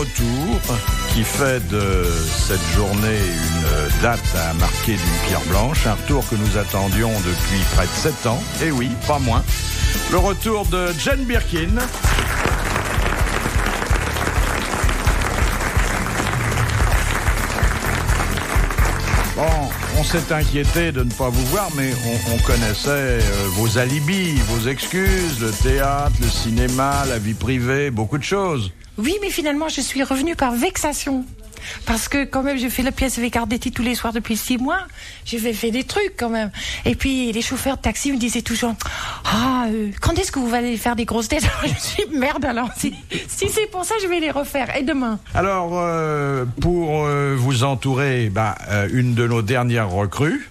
retour qui fait de cette journée une date à marquer d'une pierre blanche. Un retour que nous attendions depuis près de 7 ans. Et oui, pas moins. Le retour de Jane Birkin. Bon, on s'est inquiété de ne pas vous voir, mais on connaissait vos alibis, vos excuses, le théâtre, le cinéma, la vie privée, beaucoup de choses. Oui, mais finalement, je suis revenue par vexation. Parce que quand même, j'ai fait la pièce avec Ardetti tous les soirs depuis 6 mois. J'ai fait des trucs quand même. Et puis, les chauffeurs de taxi me disaient toujours quand est-ce que vous allez faire des grosses têtes? Alors, je suis merde, alors si c'est pour ça, je vais les refaire. Et demain? Alors, pour vous entourer, une de nos dernières recrues.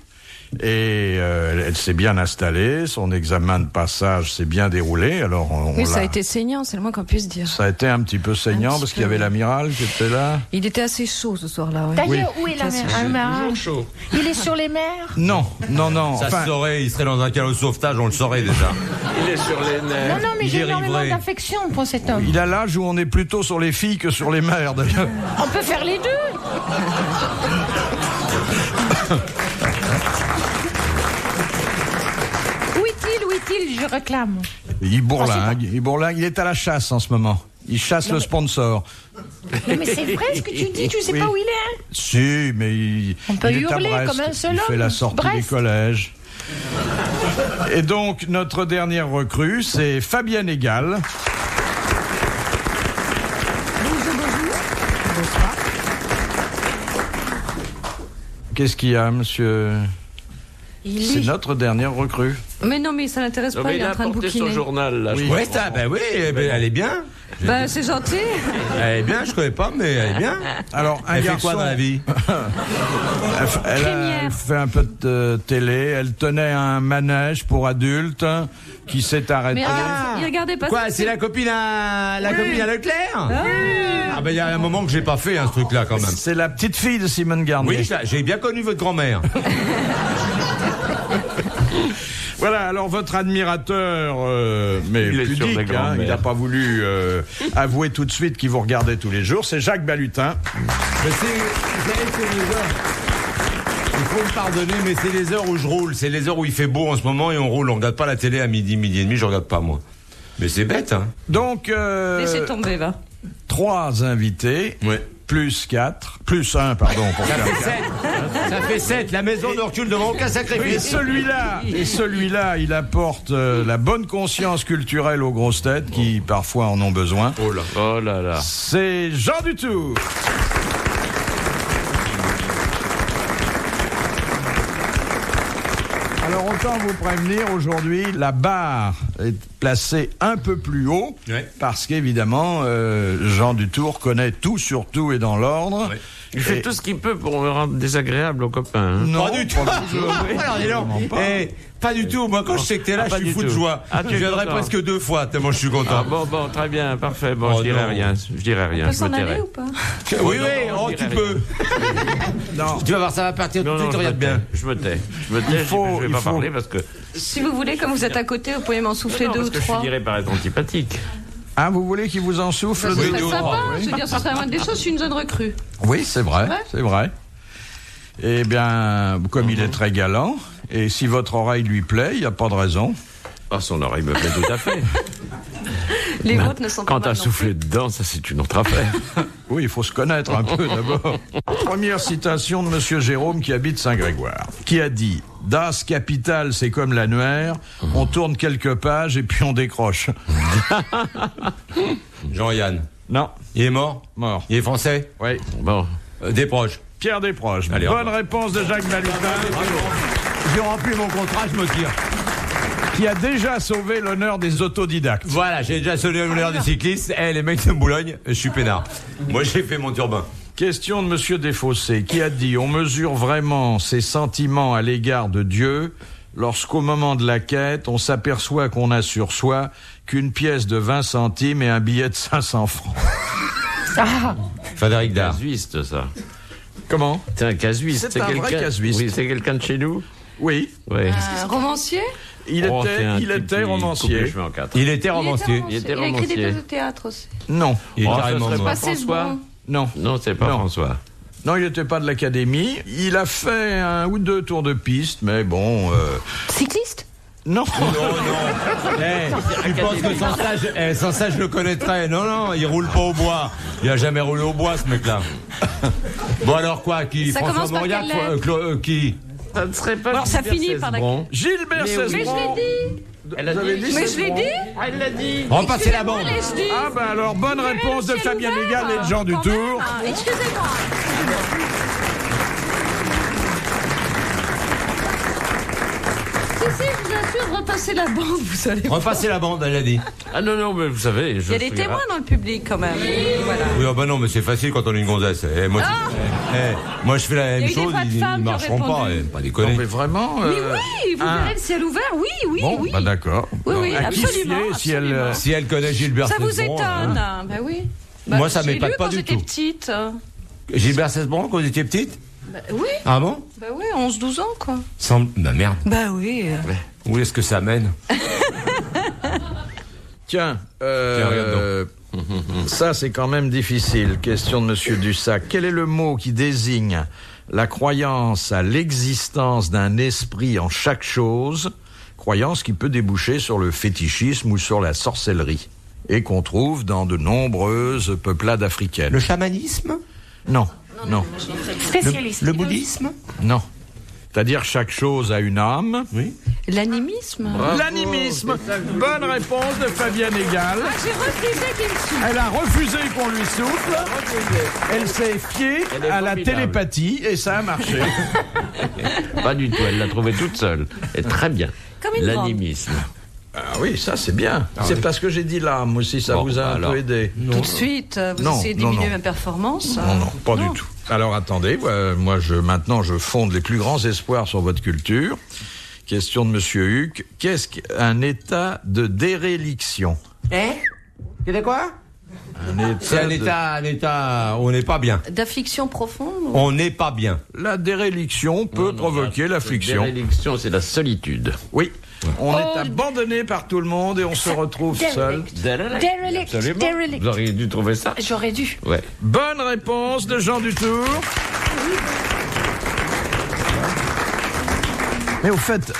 Et elle s'est bien installée, son examen de passage s'est bien déroulé. Alors ça a été saignant, c'est le moins qu'on puisse dire. Ça a été un petit peu saignant parce qu'il y avait l'amiral qui était là. Il était assez chaud ce soir-là. Ouais. D'ailleurs, où est l'amiral? Il est sur les mers? Non. Ça se saurait, il serait dans un canot de sauvetage, on le saurait déjà. Il est sur les nerfs. Non, mais j'ai énormément d'affection pour cet homme. Il a l'âge où on est plutôt sur les filles que sur les mères d'ailleurs. On peut faire les deux. Où est-il, je réclame. Il bourlingue, il est à la chasse en ce moment. Il chasse le sponsor. Mais c'est vrai ce que tu dis, tu sais pas où il est. Si, mais on peut il hurler est à Brest, comme un seul il homme. fait la sortie des collèges. Et donc, notre dernière recrue, c'est Fabienne Egal. Bonsoir. Qu'est-ce qu'il y a, monsieur? C'est notre dernière recrue. Mais non, mais ça l'intéresse pas, il est en train de bouquiner. Son journal, là. Oui, elle est bien. C'est gentil. Elle est bien, je connais pas, mais elle est bien. Alors, elle fait quoi dans la vie? Elle fait un peu de télé. Elle tenait un manège pour adultes qui s'est arrêté. Mais regardez pas. Quoi, c'est la copine à Leclerc? Il y a un moment que j'ai pas fait ce truc-là quand même. C'est la petite fille de Simone Garnier. Oui, j'ai bien connu votre grand-mère. Voilà, alors votre admirateur, mais il pudique, il n'a pas voulu avouer tout de suite qu'il vous regardait tous les jours, c'est Jacques Balutin. Mais c'est les heures. Il faut me pardonner, mais c'est les heures où je roule. C'est les heures où il fait beau en ce moment et on roule. On regarde pas la télé à midi et demi, je regarde pas moi. Mais c'est bête, hein. Donc, laissez tomber, va. 3 invités. Ouais. Plus 4, plus 1, pardon. Ça fait 7. La maison ne recule devant aucun sacrifice. Et celui-là, il apporte la bonne conscience culturelle aux grosses têtes qui parfois en ont besoin. Oh là là. C'est Jean Dutour. Alors autant vous prévenir, aujourd'hui, la barre est placée un peu plus haut, parce qu'évidemment, Jean Dutour connaît tout sur tout et dans l'ordre. Ouais. Il fait tout ce qu'il peut pour me rendre désagréable aux copains. Hein. Non, pas du tout. Pas du tout. Moi, quand je sais que t'es là, je suis fou de joie. Je viendrai presque 2 fois, tellement je suis content. Bon, très bien, parfait. Bon, je dirai rien. On peut s'en aller ou pas? Oui, tu peux. Non. Tu vas voir, ça va partir tout de suite, regarde bien. Je me tais, je vais pas parler parce que... Si vous voulez, comme vous êtes à côté, vous pouvez m'en souffler 2 ou 3. Parce que je finirai par être antipathique. Ah, vous voulez qu'il vous en souffle 2 ou 3? Sympa, je veux dire, ça serait la moindre des choses, je suis une jeune recrue. Oui, c'est vrai. Eh bien, comme il est très galant, et si votre oreille lui plaît, il n'y a pas de raison. Ah, son oreille me plaît tout à fait. Les vôtres ne sont pas quand t'as soufflé dedans, ça c'est une autre affaire. Oui, il faut se connaître un peu d'abord. Première citation de Monsieur Jérôme qui habite Saint-Grégoire, qui a dit « Das Kapital, c'est comme l'annuaire, on tourne quelques pages et puis on décroche. » Jean-Yann. Non. Il est mort? Mort. Il est français? Oui. Bon. Desproges. Pierre Desproges. Allez, bonne réponse de Jacques Balutin. J'ai rempli mon contrat, je me tire. Qui a déjà sauvé l'honneur des autodidactes. Voilà, j'ai déjà sauvé l'honneur des cyclistes. Les mecs de Boulogne, je suis peinard. Moi, j'ai fait mon turbin. Question de Monsieur Desfossés, qui a dit « On mesure vraiment ses sentiments à l'égard de Dieu lorsqu'au moment de la quête, on s'aperçoit qu'on a sur soi qu'une pièce de 20 centimes et un billet de 500 francs. » Frédéric Dard. Casuiste, ça. Comment? C'est un casuiste. C'est un vrai casuiste. Oui, c'est quelqu'un de chez nous. Oui. Oui. Romancier. Il était romancier. Il était romancier. Il a écrit des pièces de théâtre aussi. Non. Il est Oh, carrément ça serait mort. pas François. Non. Non, c'est pas Non. François. Non, il n'était pas de l'académie. Il a fait 1 ou 2 tours de piste, mais bon... Cycliste. Non. Tu penses que sans ça, je le connaîtrais? Non, il roule pas au bois. Il a jamais roulé au bois, ce mec-là. Bon, alors quoi? Qui? Ça François commence par Mauriac? quelle Qui? Ça ne serait pas. Alors, ça Gilbert finit par la- Cesbron. Gilbert Mais je Cesbron. l'ai dit. Elle a Vous avez dit. dit Mais je l'ai dit. Ah, elle l'a dit. Repassez la bande. Excusez-moi, l'ai-je dit. Ah bah alors, bonne réponse de Ciel Fabien ouvert, Légal et de Jean quand Dutour. même, hein. Excusez-moi. Si, je vous assure, repassez la bande, vous allez voir. Repassez la bande, elle a dit. Ah non, mais vous savez. Il y a des témoins dans le public quand même. Voilà. Oui, bah non, mais c'est facile quand on est une gonzesse. Moi, je fais la Il y a même eu des chose, voix de ils femmes qui ont marcheront pas. répondu. Pas Non, déconner. mais vraiment... Mais oui, vous verrez le ciel ouvert, oui. Bon, bah d'accord. Oui, À qui se absolument, fier si elle... absolument. Si elle connaît Gilbert Ça vous Cesbron, étonne? Bah oui. Bah, Moi, ça j'ai m'épate lu pas quand du j'étais tout. petite. Gilbert Cesbron, quand vous étiez petite? Bah oui, Ah bon? 11-12 ans quoi. Bah merde. Bah oui. Où est-ce que ça mène? Tiens, regarde ça c'est quand même difficile. Question de Monsieur Dussac. Quel est le mot qui désigne la croyance à l'existence d'un esprit en chaque chose, croyance qui peut déboucher sur le fétichisme ou sur la sorcellerie, et qu'on trouve dans de nombreuses peuplades africaines? Le chamanisme? Non. Spécialiste. Le bouddhisme? Non. C'est-à-dire chaque chose a une âme. Oui. L'animisme. L'animisme. Bonne réponse de Fabienne Égal. Ah, j'ai refusé qu'il me souffle. Elle a refusé qu'on lui souffle. Elle s'est fiée Elle est à la formidable. télépathie et ça a marché. Pas du tout. Elle l'a trouvé toute seule. Et très bien. Comme une grande. L'animisme. Ah oui, ça c'est bien. C'est parce que j'ai dit l'âme aussi, ça Bon, vous a un alors. peu aidé. Tout de suite, vous Non, essayez de non, diminuer non. ma performance. Non, pas du tout. Alors attendez, moi maintenant je fonde les plus grands espoirs sur votre culture. Question de Monsieur Huck. Qu'est-ce qu'un état de déréliction? C'est quoi? C'est un état, on n'est pas bien. D'affliction profonde ou- On n'est pas bien. La déréliction peut provoquer l'affliction. L'élection, c'est la solitude. Oui. On est abandonné par tout le monde et on se retrouve seul. Derelict. Absolument. Derelict. Vous auriez dû trouver ça. J'aurais dû. Ouais. Bonne réponse de Jean Dutour. Mais au fait,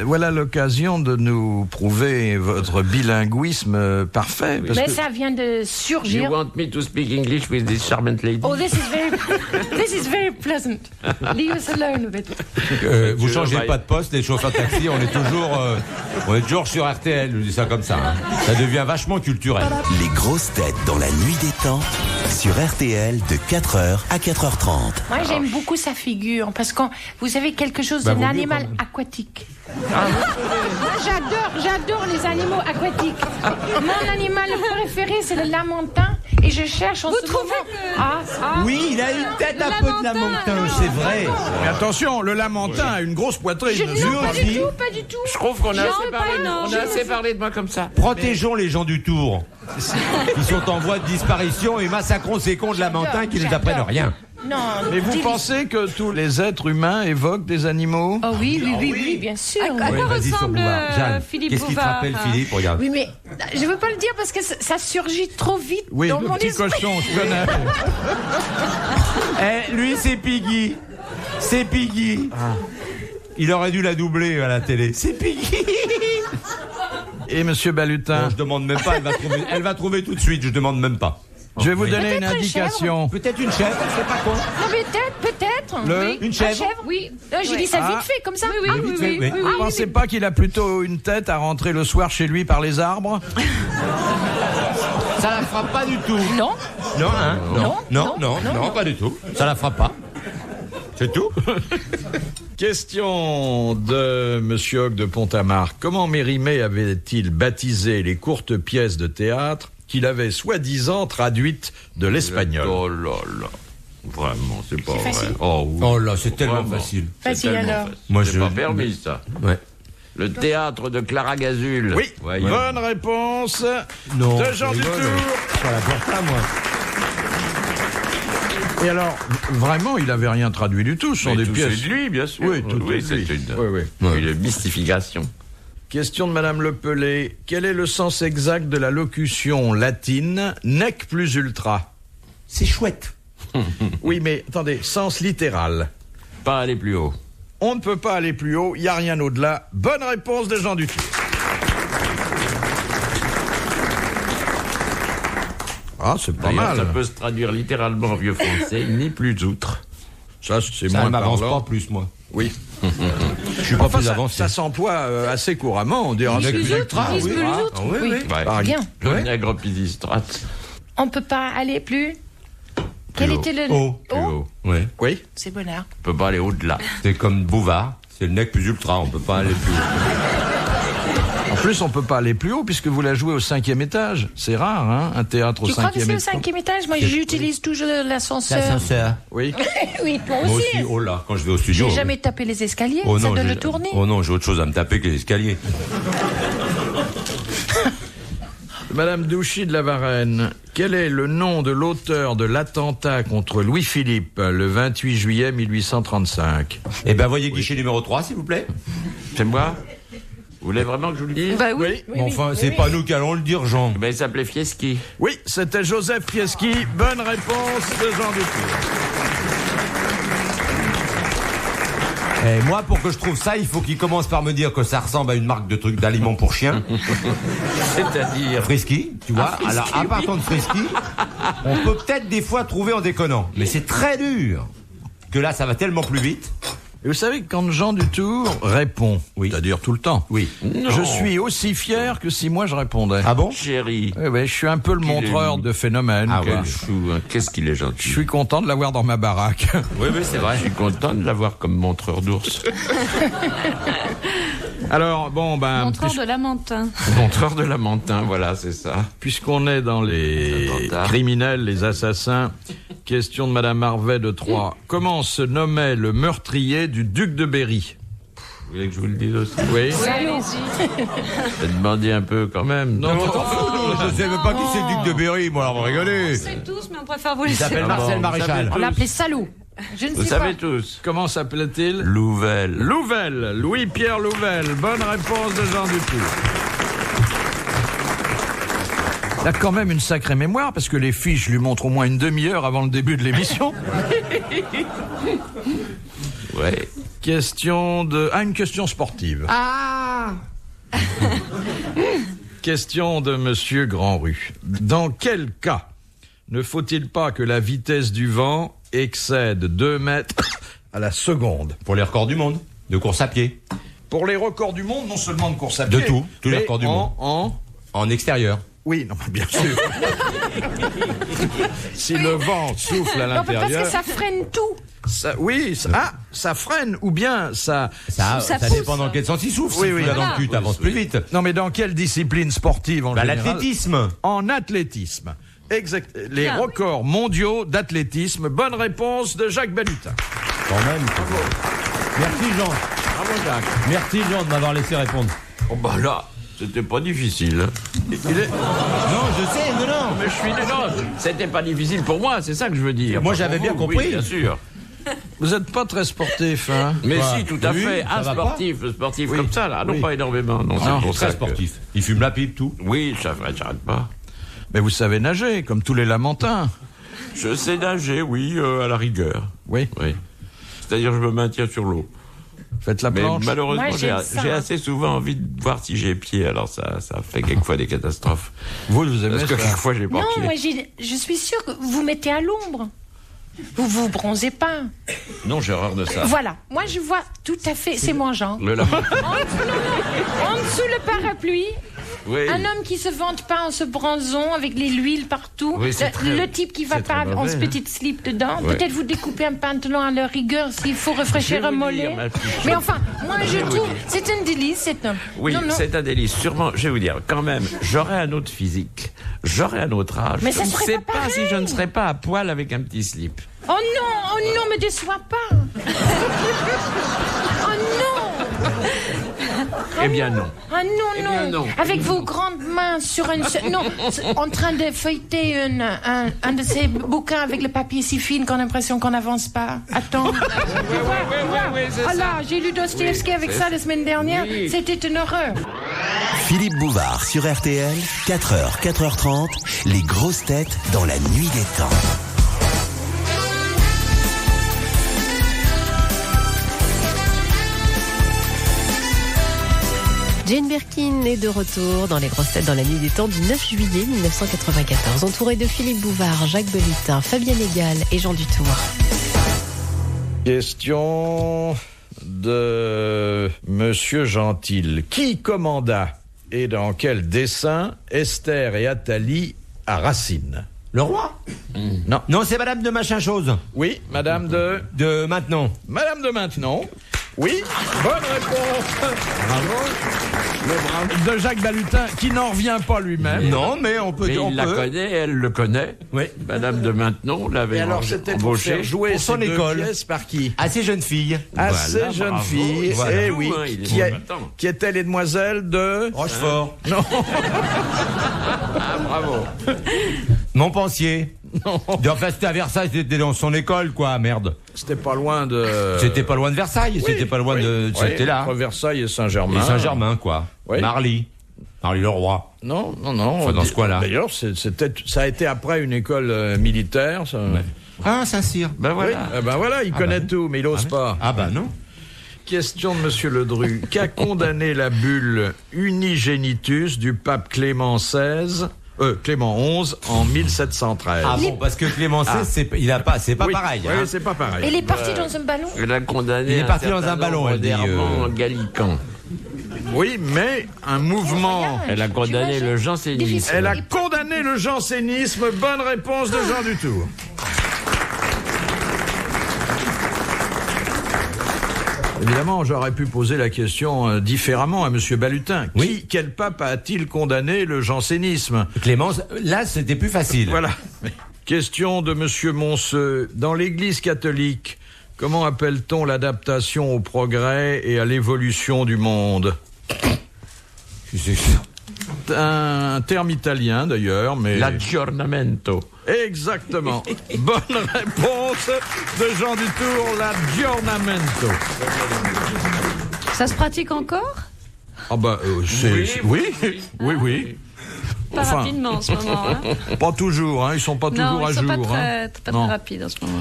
voilà l'occasion de nous prouver votre bilinguisme parfait. Parce Mais que ça vient de You surgir. want me to speak English with this charmant lady? Oh, this is very pleasant. Leave us alone with it. Vous changez pas de poste, les chauffeurs de taxi, on est toujours sur RTL, je dis ça comme ça. Ça devient vachement culturel. Les grosses têtes dans la nuit des temps sur RTL de 4h à 4h30. Moi, j'aime beaucoup sa figure parce que vous avez quelque chose Bah, d'un vaut mieux, animal quand même. aquatique. Moi, j'adore les animaux aquatiques. Mon animal préféré, c'est le lamantin. Et je cherche en Vous ce trouvez moment... que- Ah, Oui, il a une tête un peu de lamentin, c'est vrai. Mais attention, le lamantin a une grosse poitrine. non, pas aussi. du tout, pas du tout. Je trouve qu'on a Non, assez pas parlé. non, On je a me assez fous. parlé de moi comme ça. Protégeons les gens du Tour. Ils sont en voie de disparition et massacrons ces cons de lamentin qui ne nous apprennent rien. Non, Mais vous dis- pensez que tous les êtres humains évoquent des animaux? Oh oui, bien sûr. À quoi vas-y, sur ressemble Bouvard. Jeanne, Philippe qu'est-ce qui te Bouvard rappelle Philippe? Regarde. Oui, mais je veux pas le dire parce que ça surgit trop vite Oui, dans le mon petit esprit. cochon, je connais. Lui, c'est Piggy. C'est Piggy. Il aurait dû la doubler à la télé. C'est Piggy. Et Monsieur Balutin, Non, je demande même pas. Elle va trouver tout de suite. Je demande même pas. je vais vous donner une Peut-être une indication. Peut-être une chèvre, c'est pas con. Non, peut-être. Le- Une Un chèvre. chèvre. Oui. J'ai dit ça vite fait, comme ça. Oui, Ah, oui, vite fait, oui, oui. oui, Vous oui. pensez pas qu'il a plutôt une tête à rentrer le soir chez lui par les arbres? Ça la frappe pas du tout. Non. Non, hein? Non, pas du tout. Ça la frappe pas. C'est tout. Question de Monsieur Hoc de Pont-à-Marc. Comment Mérimée avait-il baptisé les courtes pièces de théâtre qu'il avait soi-disant traduites de l'espagnol? Oh là là. Vraiment, c'est pas vrai. facile. Oh, oui. Oh là, c'est tellement Vraiment. facile. C'est Facile, tellement alors. facile. Moi, C'est je- pas permis, ça. Ouais. Le théâtre de Clara Gazul. Oui, Voyons. bonne réponse Non. de Jean je rigole. Dutour. Sur la porte là, moi. Et alors, vraiment, il avait rien traduit du tout. Ce sont Mais des tout pièces. c'est de lui, bien sûr. Oui, tout est de c'est lui. une, Oui. une mystification. Question de Madame Lepelé. Quel est le sens exact de la locution latine nec plus ultra? C'est chouette. Oui, mais attendez, sens littéral. Pas aller plus haut. On ne peut pas aller plus haut, il n'y a rien au-delà. Bonne réponse de Jean Dutour. Ah, c'est pas D'ailleurs, mal. ça peut se traduire littéralement en vieux français, ni plus outre. Ça, c'est Ça moins ne m'avance parlant. pas plus, moi. Oui. Je suis pas Enfin, plus ça, avancé. ça s'emploie assez couramment, on dirait. Plus avec ultra, Plus oui. ultra. oui, oui. Ouais. Par Bien. Le nègre pisistrate. On peut pas aller plus. Quel haut. était le Haut. Plus haut. Ouais. Oui. C'est bonheur. On peut pas aller au-delà. C'est comme Bouvard. C'est le nec plus ultra. On peut pas aller plus haut. En plus, on peut pas aller plus haut puisque vous la jouez au 5e étage. C'est rare, hein, un théâtre au Tu crois que 5e c'est au étage. 5e étage? Moi, j'utilise toujours l'ascenseur. Oui. Oui, toi Moi aussi. aussi. Oh là, quand je vais au studio. J'ai jamais tapé les escaliers. Oh Ça non, doit j'ai- le tourner. Oh non, j'ai autre chose à me taper que les escaliers. Madame Douchy de la Varenne, quel est le nom de l'auteur de l'attentat contre Louis-Philippe le 28 juillet 1835? Eh ben, voyez guichet numéro 3, s'il vous plaît. C'est moi? Vous voulez vraiment que je vous le dise? Bah oui. Bon, enfin, c'est pas nous qui allons le dire, Jean. Ben, il s'appelait Fieschi. Oui, c'était Joseph Fieschi. Bonne réponse de Jean Dutour. Et moi, pour que je trouve ça, il faut qu'il commence par me dire que ça ressemble à une marque de trucs d'aliments pour chiens. C'est-à-dire. Frisky, tu vois. Frisky, Alors, à partir de Frisky, on peut peut-être des fois trouver en déconnant. Mais c'est très dur. Que là, ça va tellement plus vite. Et vous savez que quand Jean Dutour répond, Oui. c'est-à-dire tout le temps, Oui. Non. je suis aussi fier que si moi je répondais. Ah bon? Chérie. Oui, oui, je suis un peu le Qu'il est montreur mou. de phénomènes. Ah quoi. ouais. Chou, hein. Qu'est-ce qu'il est Je gentil. suis content de l'avoir dans ma baraque. Oui, oui, c'est vrai. Je suis content de l'avoir comme montreur d'ours. Alors, bon, ben, Montreur de Lamentin. Montreur de Lamentin, voilà, c'est ça. puisqu'on est dans les Attentat. criminels, les assassins, question de Madame Harvet de Troyes. Comment se nommait le meurtrier du duc de Berry? Vous voulez que je vous le dise aussi? Oui. J'ai demandé un peu quand même. Non, non, Je sais même pas qui c'est le duc de Berry, moi, alors on va rigoler. C'est tous, mais on préfère vous Il laisser. s'appelle Ah bon, Marcel vous Maréchal. savez On l'appelait salaud. Je ne Vous sais savez pas. tous. comment s'appelait-il? Louvel. Louvel, Louis-Pierre Louvel. Bonne réponse de Jean Dutour. Il a quand même une sacrée mémoire parce que les fiches lui montrent au moins une demi-heure avant le début de l'émission. Ouais. Question de... Ah, une question sportive. Ah! Question de Monsieur Grandrue. Dans quel cas ne faut-il pas que la vitesse du vent excède 2 mètres à la seconde? Pour les records du monde, de course à pied, Pour les records du monde, non seulement de course à De pied, tout, tous les mais records du monde. en... en extérieur. Oui, non, mais bien sûr. Si le vent souffle à Non, parce l'intérieur... que ça freine tout. Oui, ça freine, ou bien ça... Ça pousse. dépend dans quel sens il souffle. Oui, Si oui. tu l'as dans Voilà. le cul, t'avances plus vite. Non, mais dans quelle discipline sportive en Bah, général? l'athlétisme. En athlétisme. Exact. Les Bien. records mondiaux d'athlétisme. Bonne réponse de Jacques Balutin. Quand même. Merci Jean. Bravo Jacques. Merci Jean de m'avoir laissé répondre. Oh bah là, c'était pas difficile. Hein. Il est... Non, je sais, mais non. Mais je suis non, c'était pas difficile pour moi, c'est ça que je veux dire. Moi, Pas j'avais pour bien vous, compris. Oui, bien sûr. Vous n'êtes pas très sportif, hein? Mais Quoi si, tout à Oui, fait. ça Un va sportif Oui. comme ça, là. Non, Oui. pas énormément. Non, Non, c'est pour Très ça que- sportif. Il fume la pipe, tout. Oui, ça j'arrête pas. Mais vous savez nager, comme tous les lamentins. Je sais nager, oui, à la rigueur. Oui. Oui. C'est-à-dire, je me maintiens sur l'eau. Faites la Mais planche. malheureusement, Moi, j'aime ça. j'ai assez souvent envie de voir si j'ai pied. Alors, ça fait quelquefois des catastrophes. Vous aimez Parce que ça? quelquefois, j'ai pas Non, pied. moi, je suis sûre que vous mettez à l'ombre. Vous vous bronzez pas. Non, j'ai horreur de ça. Voilà. Moi, je vois tout à fait. C'est mon genre. Le lament. En dessous le parapluie, Oui. un homme qui se vante pas en se bronzant avec l'huile partout. Oui, c'est le très- type qui va c'est pas très en mauvais, ce hein. petit slip dedans. Ouais. Peut-être vous découpez un pantalon à leur rigueur s'il faut rafraîchir Je vais un vous mollet. dire, ma petite Mais chose. enfin, moi je trouve c'est un délice, c'est un. Oui, Non, non. c'est un délice. Sûrement, je vais vous dire, quand même, j'aurais un autre physique, j'aurais un autre âge. Mais ça je ne serait sais pas pas si je ne serais pas à poil avec un petit slip. Oh non, me déçois pas. Oh non. Eh bien non. Ah non, Eh non. bien, non. Avec vos grandes mains sur une... Non, en train de feuilleter un de ces bouquins avec le papier si fin qu'on a l'impression qu'on n'avance pas. Attends. Ah là, j'ai lu Dostoïevski avec ça la semaine dernière. Oui. C'était une horreur. Philippe Bouvard sur RTL, 4h, 4h30, les grosses têtes dans la nuit des temps. Jane Birkin est de retour dans les grosses têtes dans la nuit des temps du 9 juillet 1994, entourée de Philippe Bouvard, Jacques Belutin, Fabienne Egal et Jean Dutour. Question de Monsieur Gentil. Qui commanda et dans quel dessin Esther et Athalie à Racine? Le roi? Non. Non, c'est Madame de machin chose. Oui, Madame de... De maintenant. Madame de Maintenon. Oui, bonne réponse. Bravo. De Jacques Balutin, qui n'en revient pas lui-même. Non, mais on peut... Mais on il la peut. connaît, elle le connaît. Oui. Madame de Maintenon l'avait Et alors, c'était pour embauché. faire jouer pour son ces deux école. pièces par qui? À ces jeunes filles. À Voilà, ces jeunes bravo. filles, Voilà. eh oui, Hein, il est qui, bon maintenant. qui étaient les demoiselles de... Rochefort. Non. Ah, bravo. Montpensier. Non. Enfin, c'était à Versailles, c'était dans son école, quoi, merde. C'était pas loin de... C'était pas loin de Versailles, c'était pas loin de... C'était là. Entre Versailles et Saint-Germain. Et Saint-Germain, quoi. Oui. Marly. Marly le roi. Non. Enfin, dans ce coin-là. D'ailleurs, ça a été après une école militaire. Ça... Ouais. Ah, Saint-Cyr. Ben Oui. voilà. Eh ben voilà, il connaît ben. tout, mais il n'ose pas. Ah bah non. Question de Monsieur Ledru. Qu'a condamné la bulle Unigenitus du pape Clément XI en 1713. Ah bon, parce que Clément XVI, c'est pas Oui, pareil. Oui, hein. c'est pas pareil. Elle est partie dans un ballon. Elle a condamné Il est parti dans un ballon, elle dit, d'Herman Gallican. Oui, mais un mouvement. Elle a condamné le jansénisme. Elle a condamné le jansénisme. Bonne réponse de Jean Dutour. Évidemment, j'aurais pu poser la question différemment à Monsieur Balutin. Oui. Quel pape a-t-il condamné le jansénisme? Clémence, là, c'était plus facile. Voilà. Question de Monsieur Monceux. Dans l'Église catholique, comment appelle-t-on l'adaptation au progrès et à l'évolution du monde? Un terme italien d'ailleurs, mais... L'aggiornamento. Exactement. Bonne réponse de Jean Dutour, l'aggiornamento. Ça se pratique encore? Ah bah, oui. Pas Enfin. rapidement en ce moment. Hein. Pas toujours, hein, ils sont pas toujours Non, à ils sont jour. pas très Non. rapides en ce moment.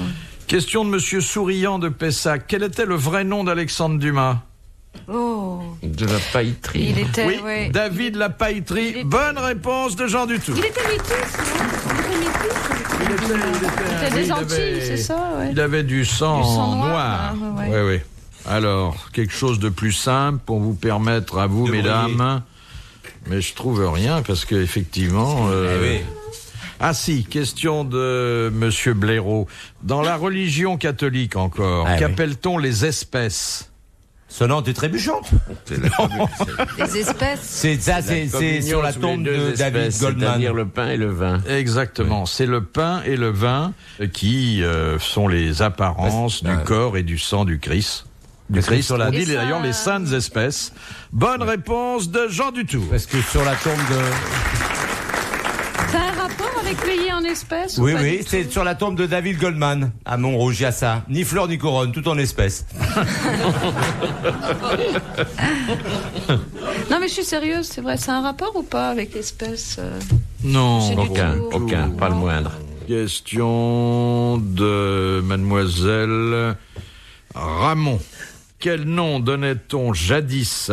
Question de Monsieur Souriant de Pessac. Quel était le vrai nom d'Alexandre Dumas? Oh, De la pailleterie. il était... Oui, ouais. David la Pailleterie. Il est- Bonne réponse de Jean Dutour. Il était métis, non? Il était des Antilles, c'est ça, ouais. Il avait du sang, Du sang noir. noir, ouais. Oui. Alors, quelque chose de plus simple pour vous permettre à vous, De mesdames. Mais je trouve rien parce que effectivement. oui. Ah si, question de Monsieur Blaireau. Dans la religion catholique encore, Ah oui. qu'appelle-t-on les espèces? Sonnante et trébuchante. Les espèces. C'est sur la tombe de David Goldman. C'est-à-dire le pain et le vin. Exactement, c'est le pain et le vin qui sont les apparences du corps et du sang du Christ. Du Parce que Christ, sur la- on dit Et ça- d'ailleurs les saintes espèces. Bonne réponse de Jean Dutour. Parce que sur la tombe de... Ça a un rapport avec payer en espèces? Oui, ou pas oui, du tout? c'est sur la tombe de David Goldman, à Montrouge, il y a ça. Ni fleur ni couronne, tout en espèces. Non, mais je suis sérieuse, c'est vrai. Ça a un rapport ou pas avec l'espèce? Non, C'est du Aucun, pas le moindre. question de Mademoiselle Ramon. Quel nom donnait-on jadis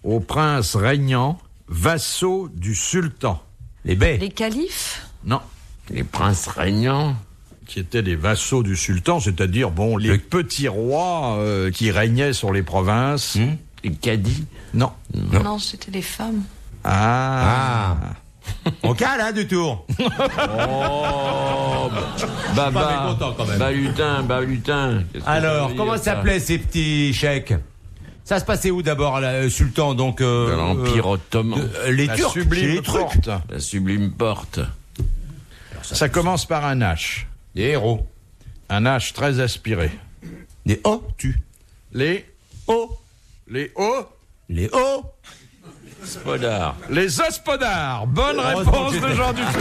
aux princes régnants, vassaux du sultan? Les baies. Les califes? Non, Les princes régnants. qui étaient des vassaux du sultan, c'est-à-dire bon les petits rois qui régnaient sur les provinces. Les cadis. Non. Non, c'était les femmes. Ah. On cale, hein, du tour. Oh, Pas mécontent, quand même. Balutin. Qu'est-ce que ça Alors, veut comment dire, ça s'appelaient ces petits chèques? Ça se passait où d'abord, le sultan, donc... De l'Empire ottoman. les La Turcs, sublime les trucs. porte. La sublime porte. Ça commence par un H. Des héros. Un H très aspiré. Des O, tu. Les O. les O. Les hauts Spodars. Les hospodars. Bonne Heureusement réponse que de j'étais- Jean Dutour.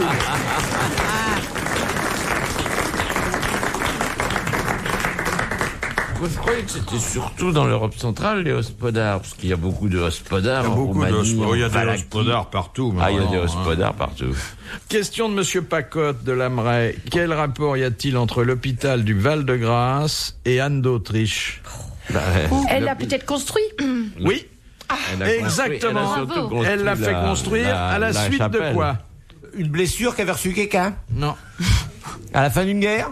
Moi, je croyais que c'était surtout dans l'Europe centrale, les hospodars, parce qu'il y a beaucoup de hospodars. Il y a en beaucoup de Roumanie, hospodars. Il y a en des Valaquie. hospodars partout. Ah, il y a des maintenant, hein. hospodars partout. Question de Monsieur Pacotte de Lamray. Quel rapport y a-t-il entre l'hôpital du Val-de-Grâce et Anne d'Autriche? Bah, Elle l'a peut-être construit. Oui, elle a exactement. construit- elle a surtout Bravo. construit elle l'a fait construire à la suite chapelle. de quoi? Une blessure qu'a reçu quelqu'un Non. à la fin d'une guerre.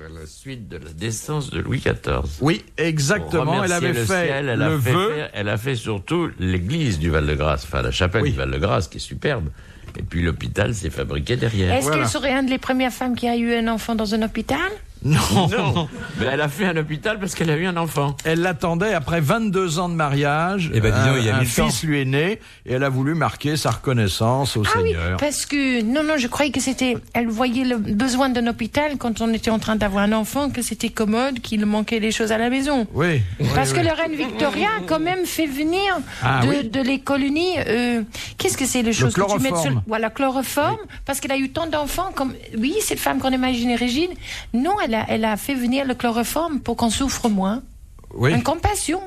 À la suite de la naissance de Louis XIV. Oui, Pour exactement. Elle remercier avait le fait ciel, elle le a fait vœu. faire- elle a fait surtout l'église du Val-de-Grâce, enfin la chapelle Oui. du Val-de-Grâce, qui est superbe. Et puis l'hôpital s'est fabriqué derrière. Est-ce Voilà. qu'elle serait une des premières femmes qui a eu un enfant dans un hôpital? Non. Non, mais elle a fait un hôpital parce qu'elle a eu un enfant. Elle l'attendait après 22 ans de mariage. Eh ben, dis donc, il y a un mis le temps. fils lui est né et elle a voulu marquer sa reconnaissance au Ah oui, Seigneur. parce que non, je croyais que c'était. Elle voyait le besoin d'un hôpital quand on était en train d'avoir un enfant, que c'était commode, qu'il manquait des choses à la maison. Oui. Parce oui, que oui. la reine Victoria a quand même fait venir Ah, oui. de les colonies. Qu'est-ce que c'est les choses que tu mets sur chloroforme. voilà, chloroforme, parce qu'elle a eu tant d'enfants comme oui, cette femme qu'on imaginait Régine. Non, elle a fait venir le chloroforme pour qu'on souffre moins. Oui. Une compassion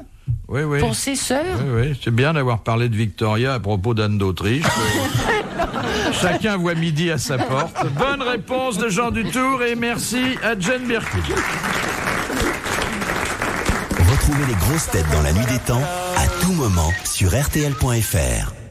Oui, oui. pour ses sœurs. Oui, oui. C'est bien d'avoir parlé de Victoria à propos d'Anne d'Autriche. Chacun voit midi à sa porte. Bonne réponse de Jean Dutour et merci à Jane Birkin. Retrouvez les grosses têtes dans la nuit des temps à tout moment sur RTL.fr.